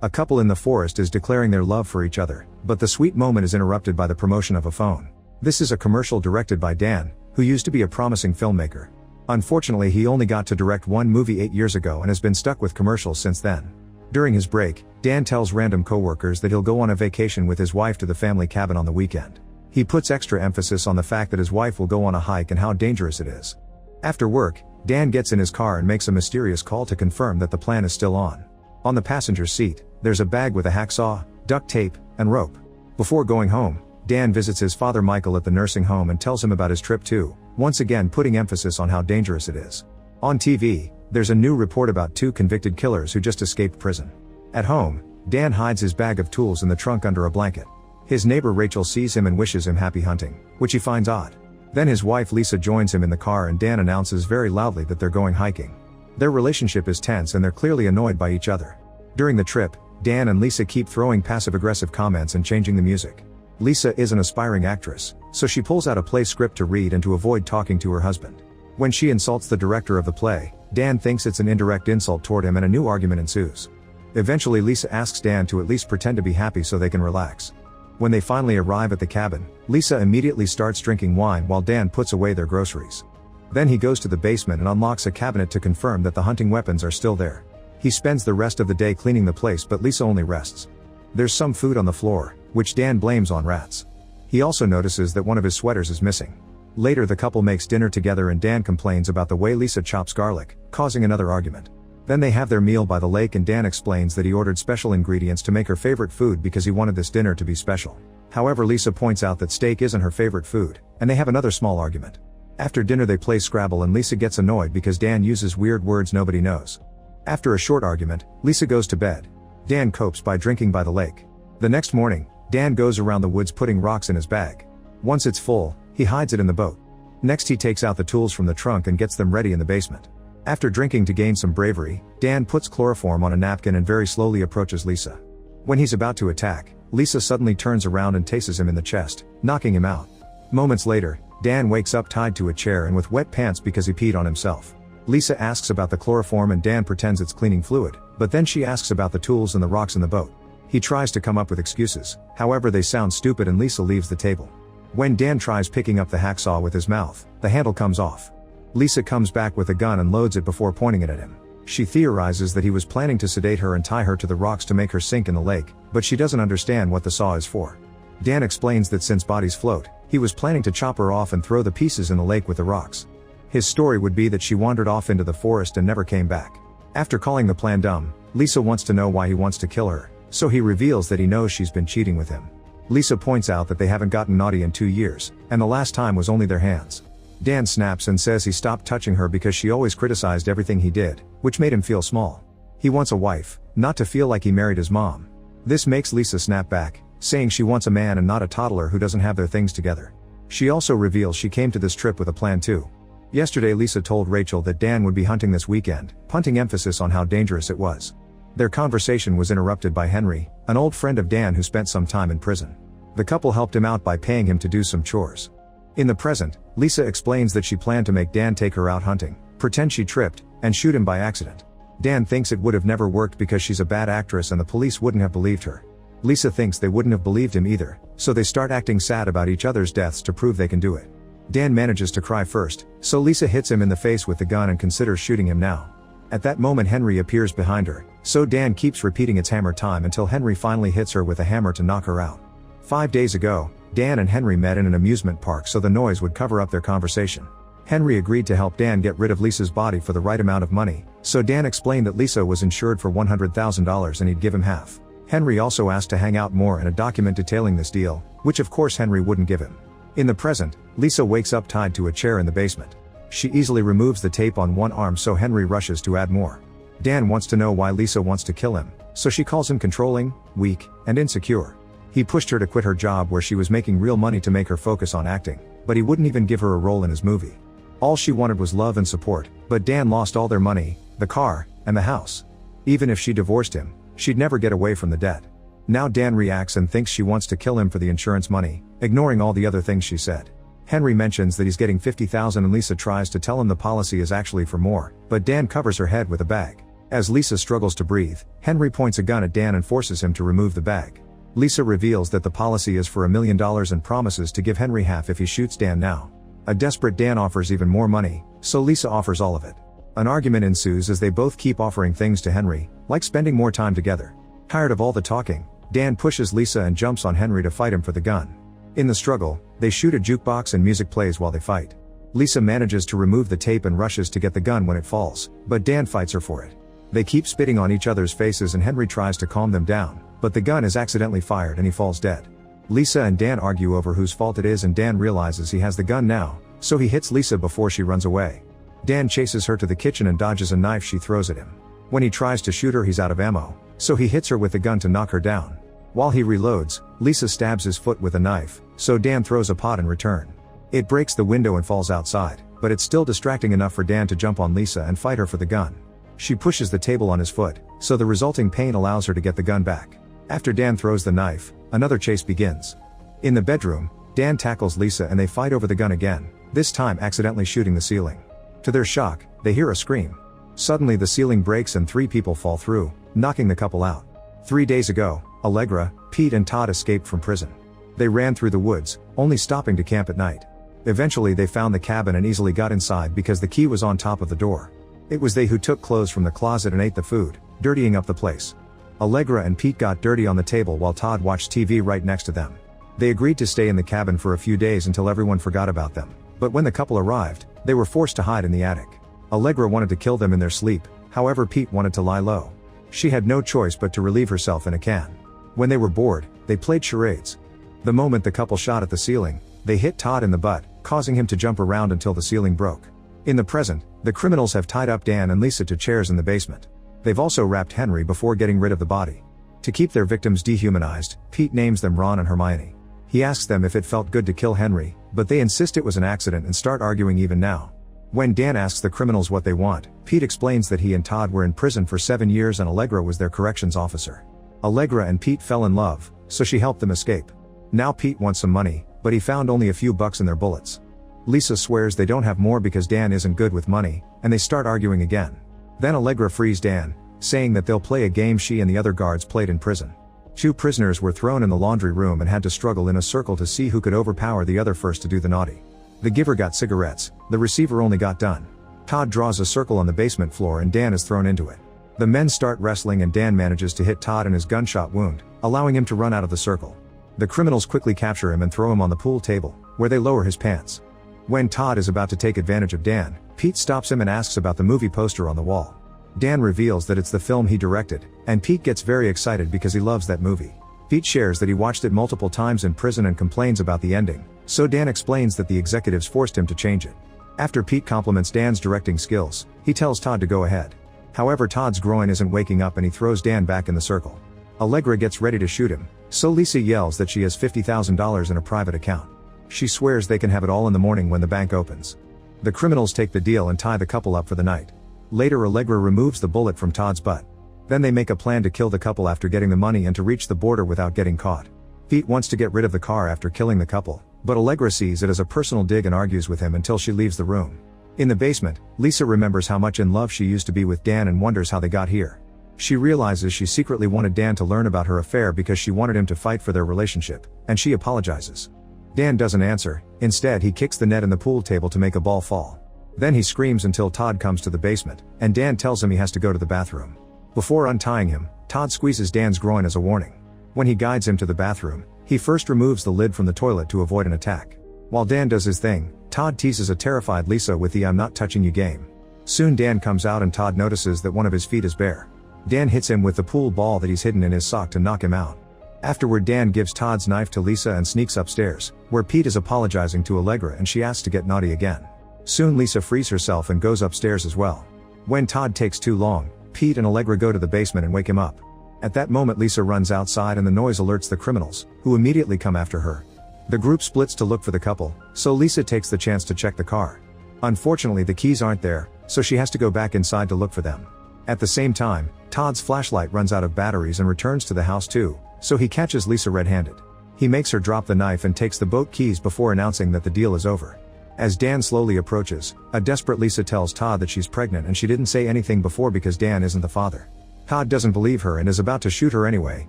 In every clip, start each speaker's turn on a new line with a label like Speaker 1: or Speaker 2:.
Speaker 1: A couple in the forest is declaring their love for each other, but the sweet moment is interrupted by the promotion of a phone. This is a commercial directed by Dan, who used to be a promising filmmaker. Unfortunately, he only got to direct one movie 8 years ago and has been stuck with commercials since then. During his break, Dan tells random coworkers that he'll go on a vacation with his wife to the family cabin on the weekend. He puts extra emphasis on the fact that his wife will go on a hike and how dangerous it is. After work, Dan gets in his car and makes a mysterious call to confirm that the plan is still on. On the passenger seat, there's a bag with a hacksaw, duct tape, and rope. Before going home, Dan visits his father Michael at the nursing home and tells him about his trip too, once again putting emphasis on how dangerous it is. On TV, there's a new report about 2 convicted killers who just escaped prison. At home, Dan hides his bag of tools in the trunk under a blanket. His neighbor Rachel sees him and wishes him happy hunting, which he finds odd. Then his wife Lisa joins him in the car and Dan announces very loudly that they're going hiking. Their relationship is tense and they're clearly annoyed by each other. During the trip, Dan and Lisa keep throwing passive-aggressive comments and changing the music. Lisa is an aspiring actress, so she pulls out a play script to read and to avoid talking to her husband. When she insults the director of the play, Dan thinks it's an indirect insult toward him and a new argument ensues. Eventually Lisa asks Dan to at least pretend to be happy so they can relax. When they finally arrive at the cabin, Lisa immediately starts drinking wine while Dan puts away their groceries. Then he goes to the basement and unlocks a cabinet to confirm that the hunting weapons are still there. He spends the rest of the day cleaning the place, but Lisa only rests. There's some food on the floor, which Dan blames on rats. He also notices that one of his sweaters is missing. Later the couple makes dinner together and Dan complains about the way Lisa chops garlic, causing another argument. Then they have their meal by the lake and Dan explains that he ordered special ingredients to make her favorite food because he wanted this dinner to be special. However, Lisa points out that steak isn't her favorite food, and they have another small argument. After dinner they play Scrabble and Lisa gets annoyed because Dan uses weird words nobody knows. After a short argument, Lisa goes to bed. Dan copes by drinking by the lake. The next morning, Dan goes around the woods putting rocks in his bag. Once it's full, he hides it in the boat. Next he takes out the tools from the trunk and gets them ready in the basement. After drinking to gain some bravery, Dan puts chloroform on a napkin and very slowly approaches Lisa. When he's about to attack, Lisa suddenly turns around and tases him in the chest, knocking him out. Moments later, Dan wakes up tied to a chair and with wet pants because he peed on himself. Lisa asks about the chloroform and Dan pretends it's cleaning fluid, but then she asks about the tools and the rocks in the boat. He tries to come up with excuses, however they sound stupid and Lisa leaves the table. When Dan tries picking up the hacksaw with his mouth, the handle comes off. Lisa comes back with a gun and loads it before pointing it at him. She theorizes that he was planning to sedate her and tie her to the rocks to make her sink in the lake, but she doesn't understand what the saw is for. Dan explains that since bodies float, he was planning to chop her off and throw the pieces in the lake with the rocks. His story would be that she wandered off into the forest and never came back. After calling the plan dumb, Lisa wants to know why he wants to kill her, so he reveals that he knows she's been cheating with him. Lisa points out that they haven't gotten naughty in 2 years, and the last time was only their hands. Dan snaps and says he stopped touching her because she always criticized everything he did, which made him feel small. He wants a wife, not to feel like he married his mom. This makes Lisa snap back, saying she wants a man and not a toddler who doesn't have their things together. She also reveals she came to this trip with a plan too. Yesterday Lisa told Rachel that Dan would be hunting this weekend, punting emphasis on how dangerous it was. Their conversation was interrupted by Henry, an old friend of Dan who spent some time in prison. The couple helped him out by paying him to do some chores. In the present, Lisa explains that she planned to make Dan take her out hunting, pretend she tripped, and shoot him by accident. Dan thinks it would have never worked because she's a bad actress and the police wouldn't have believed her. Lisa thinks they wouldn't have believed him either, so they start acting sad about each other's deaths to prove they can do it. Dan manages to cry first, so Lisa hits him in the face with the gun and considers shooting him now. At that moment Henry appears behind her, so Dan keeps repeating it's hammer time until Henry finally hits her with a hammer to knock her out. 5 days ago, Dan and Henry met in an amusement park so the noise would cover up their conversation. Henry agreed to help Dan get rid of Lisa's body for the right amount of money, so Dan explained that Lisa was insured for $100,000 and he'd give him half. Henry also asked to hang out more and a document detailing this deal, which of course Henry wouldn't give him. In the present, Lisa wakes up tied to a chair in the basement. She easily removes the tape on one arm so Henry rushes to add more. Dan wants to know why Lisa wants to kill him, so she calls him controlling, weak, and insecure. He pushed her to quit her job where she was making real money to make her focus on acting, but he wouldn't even give her a role in his movie. All she wanted was love and support, but Dan lost all their money, the car, and the house. Even if she divorced him, she'd never get away from the debt. Now Dan reacts and thinks she wants to kill him for the insurance money, ignoring all the other things she said. Henry mentions that he's getting $50,000 and Lisa tries to tell him the policy is actually for more, but Dan covers her head with a bag. As Lisa struggles to breathe, Henry points a gun at Dan and forces him to remove the bag. Lisa reveals that the policy is for $1 million and promises to give Henry half if he shoots Dan now. A desperate Dan offers even more money, so Lisa offers all of it. An argument ensues as they both keep offering things to Henry, like spending more time together. Tired of all the talking, Dan pushes Lisa and jumps on Henry to fight him for the gun. In the struggle, they shoot a jukebox and music plays while they fight. Lisa manages to remove the tape and rushes to get the gun when it falls, but Dan fights her for it. They keep spitting on each other's faces and Henry tries to calm them down, but the gun is accidentally fired and he falls dead. Lisa and Dan argue over whose fault it is and Dan realizes he has the gun now, so he hits Lisa before she runs away. Dan chases her to the kitchen and dodges a knife she throws at him. When he tries to shoot her, he's out of ammo, so he hits her with the gun to knock her down. While he reloads, Lisa stabs his foot with a knife, so Dan throws a pot in return. It breaks the window and falls outside, but it's still distracting enough for Dan to jump on Lisa and fight her for the gun. She pushes the table on his foot, so the resulting pain allows her to get the gun back. After Dan throws the knife, another chase begins. In the bedroom, Dan tackles Lisa and they fight over the gun again, this time accidentally shooting the ceiling. To their shock, they hear a scream. Suddenly the ceiling breaks and 3 people fall through, knocking the couple out. 3 days ago, Allegra, Pete and Todd escaped from prison. They ran through the woods, only stopping to camp at night. Eventually they found the cabin and easily got inside because the key was on top of the door. It was they who took clothes from the closet and ate the food, dirtying up the place. Allegra and Pete got dirty on the table while Todd watched TV right next to them. They agreed to stay in the cabin for a few days until everyone forgot about them, but when the couple arrived, they were forced to hide in the attic. Allegra wanted to kill them in their sleep, however Pete wanted to lie low. She had no choice but to relieve herself in a can. When they were bored, they played charades. The moment the couple shot at the ceiling, they hit Todd in the butt, causing him to jump around until the ceiling broke. In the present, the criminals have tied up Dan and Lisa to chairs in the basement. They've also wrapped Henry before getting rid of the body. To keep their victims dehumanized, Pete names them Ron and Hermione. He asks them if it felt good to kill Henry, but they insist it was an accident and start arguing even now. When Dan asks the criminals what they want, Pete explains that he and Todd were in prison for 7 years and Allegra was their corrections officer. Allegra and Pete fell in love, so she helped them escape. Now Pete wants some money, but he found only a few bucks in their bullets. Lisa swears they don't have more because Dan isn't good with money, and they start arguing again. Then Allegra frees Dan, saying that they'll play a game she and the other guards played in prison. 2 prisoners were thrown in the laundry room and had to struggle in a circle to see who could overpower the other first to do the naughty. The giver got cigarettes, the receiver only got done. Todd draws a circle on the basement floor and Dan is thrown into it. The men start wrestling and Dan manages to hit Todd in his gunshot wound, allowing him to run out of the circle. The criminals quickly capture him and throw him on the pool table, where they lower his pants. When Todd is about to take advantage of Dan, Pete stops him and asks about the movie poster on the wall. Dan reveals that it's the film he directed, and Pete gets very excited because he loves that movie. Pete shares that he watched it multiple times in prison and complains about the ending, so Dan explains that the executives forced him to change it. After Pete compliments Dan's directing skills, he tells Todd to go ahead. However, Todd's groin isn't waking up and he throws Dan back in the circle. Allegra gets ready to shoot him, so Lisa yells that she has $50,000 in a private account. She swears they can have it all in the morning when the bank opens. The criminals take the deal and tie the couple up for the night. Later Allegra removes the bullet from Todd's butt. Then they make a plan to kill the couple after getting the money and to reach the border without getting caught. Pete wants to get rid of the car after killing the couple, but Allegra sees it as a personal dig and argues with him until she leaves the room. In the basement, Lisa remembers how much in love she used to be with Dan and wonders how they got here. She realizes she secretly wanted Dan to learn about her affair because she wanted him to fight for their relationship, and she apologizes. Dan doesn't answer, instead he kicks the net in the pool table to make a ball fall. Then he screams until Todd comes to the basement, and Dan tells him he has to go to the bathroom. Before untying him, Todd squeezes Dan's groin as a warning. When he guides him to the bathroom, he first removes the lid from the toilet to avoid an attack. While Dan does his thing, Todd teases a terrified Lisa with the "I'm not touching you" game. Soon Dan comes out and Todd notices that one of his feet is bare. Dan hits him with the pool ball that he's hidden in his sock to knock him out. Afterward, Dan gives Todd's knife to Lisa and sneaks upstairs, where Pete is apologizing to Allegra and she asks to get naughty again. Soon Lisa frees herself and goes upstairs as well. When Todd takes too long, Pete and Allegra go to the basement and wake him up. At that moment Lisa runs outside and the noise alerts the criminals, who immediately come after her. The group splits to look for the couple, so Lisa takes the chance to check the car. Unfortunately the keys aren't there, so she has to go back inside to look for them. At the same time, Todd's flashlight runs out of batteries and returns to the house too, so he catches Lisa red-handed. He makes her drop the knife and takes the boat keys before announcing that the deal is over. As Dan slowly approaches, a desperate Lisa tells Todd that she's pregnant and she didn't say anything before because Dan isn't the father. Todd doesn't believe her and is about to shoot her anyway,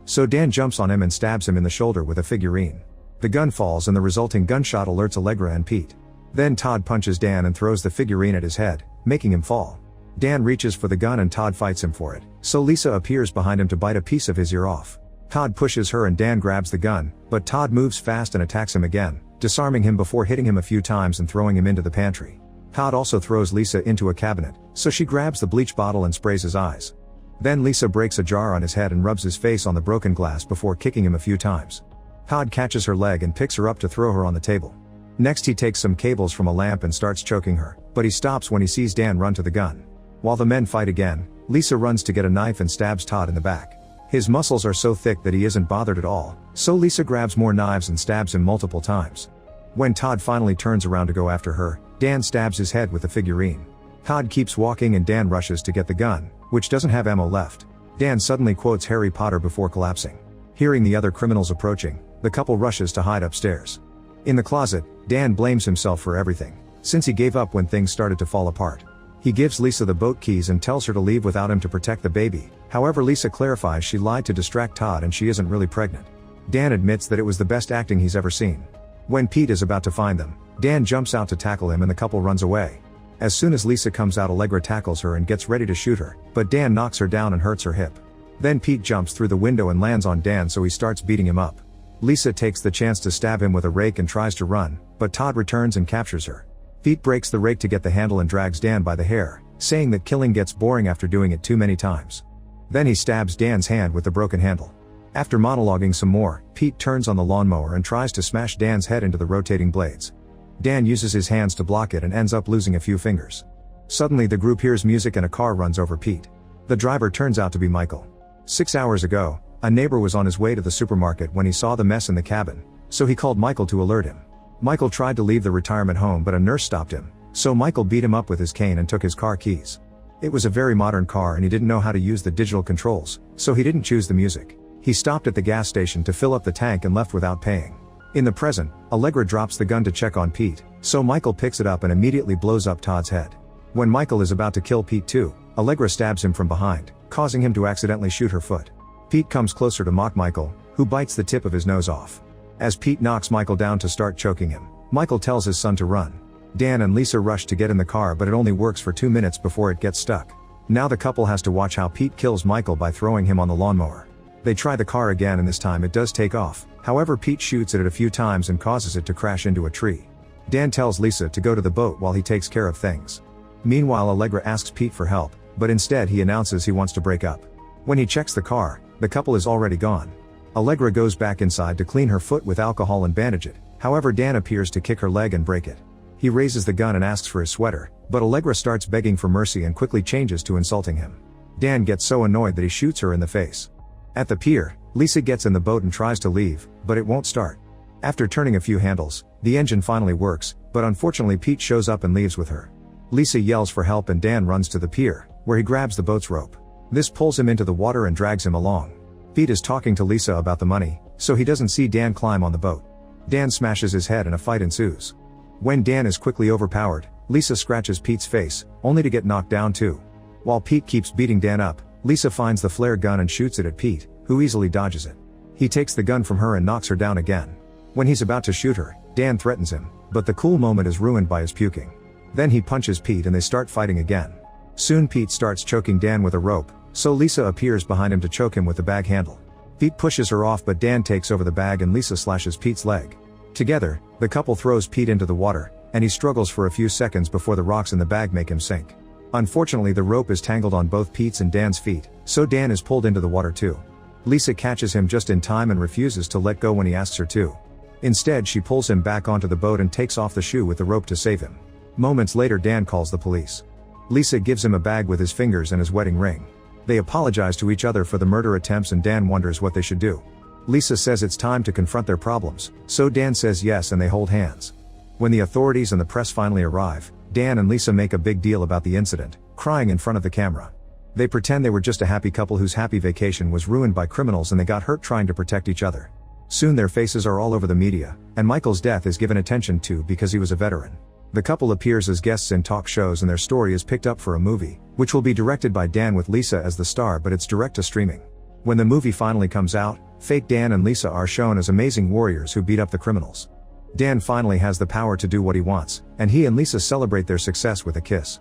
Speaker 1: so Dan jumps on him and stabs him in the shoulder with a figurine. The gun falls and the resulting gunshot alerts Allegra and Pete. Then Todd punches Dan and throws the figurine at his head, making him fall. Dan reaches for the gun and Todd fights him for it, so Lisa appears behind him to bite a piece of his ear off. Todd pushes her and Dan grabs the gun, but Todd moves fast and attacks him again, disarming him before hitting him a few times and throwing him into the pantry. Todd also throws Lisa into a cabinet, so she grabs the bleach bottle and sprays his eyes. Then Lisa breaks a jar on his head and rubs his face on the broken glass before kicking him a few times. Todd catches her leg and picks her up to throw her on the table. Next he takes some cables from a lamp and starts choking her, but he stops when he sees Dan run to the gun. While the men fight again, Lisa runs to get a knife and stabs Todd in the back. His muscles are so thick that he isn't bothered at all, so Lisa grabs more knives and stabs him multiple times. When Todd finally turns around to go after her, Dan stabs his head with the figurine. Todd keeps walking and Dan rushes to get the gun, which doesn't have ammo left. Dan suddenly quotes Harry Potter before collapsing. Hearing the other criminals approaching, the couple rushes to hide upstairs. In the closet, Dan blames himself for everything, since he gave up when things started to fall apart. He gives Lisa the boat keys and tells her to leave without him to protect the baby. However, Lisa clarifies she lied to distract Todd and she isn't really pregnant. Dan admits that it was the best acting he's ever seen. When Pete is about to find them, Dan jumps out to tackle him and the couple runs away. As soon as Lisa comes out, Allegra tackles her and gets ready to shoot her, but Dan knocks her down and hurts her hip. Then Pete jumps through the window and lands on Dan, so he starts beating him up. Lisa takes the chance to stab him with a rake and tries to run, but Todd returns and captures her. Pete breaks the rake to get the handle and drags Dan by the hair, saying that killing gets boring after doing it too many times. Then he stabs Dan's hand with the broken handle. After monologuing some more, Pete turns on the lawnmower and tries to smash Dan's head into the rotating blades. Dan uses his hands to block it and ends up losing a few fingers. Suddenly the group hears music and a car runs over Pete. The driver turns out to be Michael. 6 hours ago, a neighbor was on his way to the supermarket when he saw the mess in the cabin, so he called Michael to alert him. Michael tried to leave the retirement home but a nurse stopped him, so Michael beat him up with his cane and took his car keys. It was a very modern car and he didn't know how to use the digital controls, so he didn't choose the music. He stopped at the gas station to fill up the tank and left without paying. In the present, Allegra drops the gun to check on Pete, so Michael picks it up and immediately blows up Todd's head. When Michael is about to kill Pete too, Allegra stabs him from behind, causing him to accidentally shoot her foot. Pete comes closer to mock Michael, who bites the tip of his nose off. As Pete knocks Michael down to start choking him, Michael tells his son to run. Dan and Lisa rush to get in the car, but it only works for 2 minutes before it gets stuck. Now the couple has to watch how Pete kills Michael by throwing him on the lawnmower. They try the car again and this time it does take off, however Pete shoots at it a few times and causes it to crash into a tree. Dan tells Lisa to go to the boat while he takes care of things. Meanwhile, Allegra asks Pete for help, but instead he announces he wants to break up. When he checks the car, the couple is already gone. Allegra goes back inside to clean her foot with alcohol and bandage it, however Dan appears to kick her leg and break it. He raises the gun and asks for his sweater, but Allegra starts begging for mercy and quickly changes to insulting him. Dan gets so annoyed that he shoots her in the face. At the pier, Lisa gets in the boat and tries to leave, but it won't start. After turning a few handles, the engine finally works, but unfortunately Pete shows up and leaves with her. Lisa yells for help and Dan runs to the pier, where he grabs the boat's rope. This pulls him into the water and drags him along. Pete is talking to Lisa about the money, so he doesn't see Dan climb on the boat. Dan smashes his head and a fight ensues. When Dan is quickly overpowered, Lisa scratches Pete's face, only to get knocked down too. While Pete keeps beating Dan up, Lisa finds the flare gun and shoots it at Pete, who easily dodges it. He takes the gun from her and knocks her down again. When he's about to shoot her, Dan threatens him, but the cool moment is ruined by his puking. Then he punches Pete and they start fighting again. Soon Pete starts choking Dan with a rope, so Lisa appears behind him to choke him with the bag handle. Pete pushes her off, but Dan takes over the bag and Lisa slashes Pete's leg. Together, the couple throws Pete into the water, and he struggles for a few seconds before the rocks in the bag make him sink. Unfortunately, the rope is tangled on both Pete's and Dan's feet, so Dan is pulled into the water too. Lisa catches him just in time and refuses to let go when he asks her to. Instead, she pulls him back onto the boat and takes off the shoe with the rope to save him. Moments later, Dan calls the police. Lisa gives him a bag with his fingers and his wedding ring. They apologize to each other for the murder attempts and Dan wonders what they should do. Lisa says it's time to confront their problems, so Dan says yes and they hold hands. When the authorities and the press finally arrive, Dan and Lisa make a big deal about the incident, crying in front of the camera. They pretend they were just a happy couple whose happy vacation was ruined by criminals and they got hurt trying to protect each other. Soon their faces are all over the media, and Michael's death is given attention to because he was a veteran. The couple appears as guests in talk shows and their story is picked up for a movie, which will be directed by Dan with Lisa as the star, but it's direct to streaming. When the movie finally comes out, fake Dan and Lisa are shown as amazing warriors who beat up the criminals. Dan finally has the power to do what he wants, and he and Lisa celebrate their success with a kiss.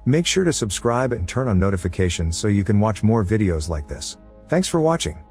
Speaker 1: Make sure to subscribe and turn on notifications so you can watch more videos like this. Thanks for watching.